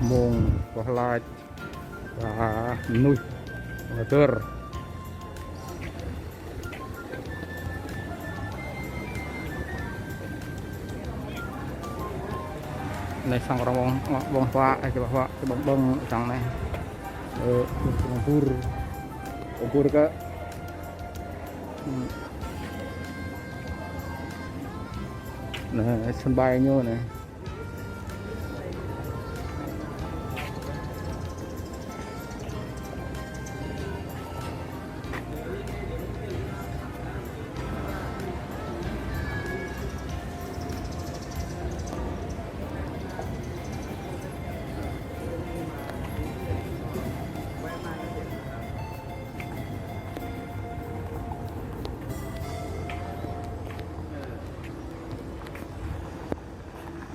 mông và lại và nuôi và tơ này sang orang bong hoa cái bong bong sang này bong ke này sân bay như này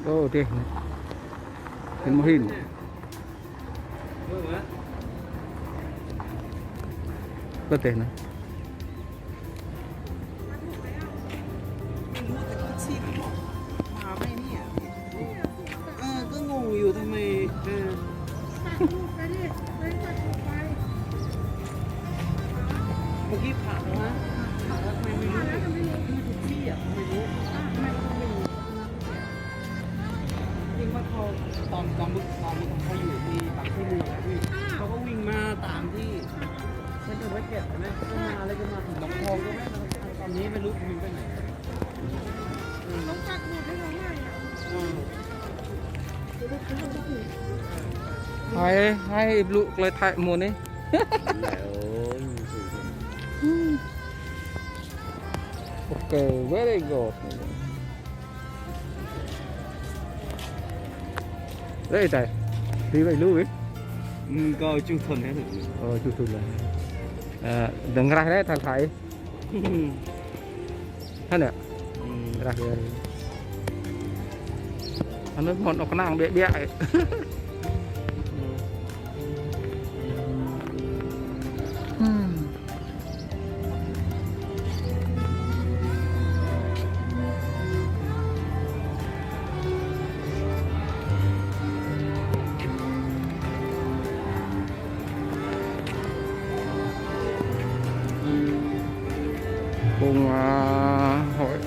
oh deh Muhin betulนะก็งงอยู่ทำไมเมื่อกี้ผ่านแล้วนะผ่านแล้วทำไมไม่รู้ทุกที่อ่ะไม่รู้จริงว่าเขาตอนเขาอยู่ที่บางที่เมืองพี่เขาก็วิ่งมาตามที่มันจะไว้เก็บไหมก็มาอะไรก็มาถึงบางคลองก็ไม่ตอนนี้ไม่รู้วิ่งไปไหนต้องจัดหมดให้เราใหม่อ่ะให้ลูกเลยถ่ายมูนี่โอเค very good đấy tại đi vậy lưu ấy coi chung thuần hết rồi chung thuần là đừng ra đấy thằng thầy thế nè ra kìa nó một cái nàng bẹ bẹ cùng hội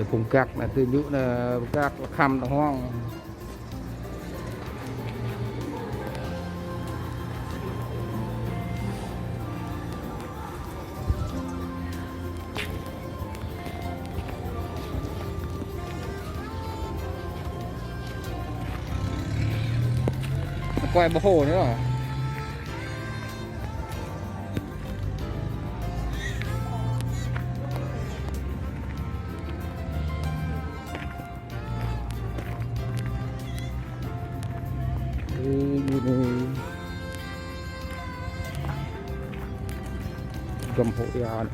để phùng cạc là từ nhũ là cạc là khăm là hoang quay bờ hồ nữa à? Gầm hội an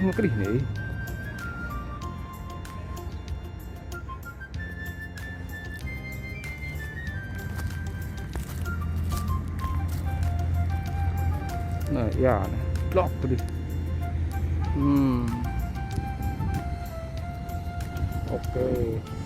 mà cái gì này này ya này lock đi ok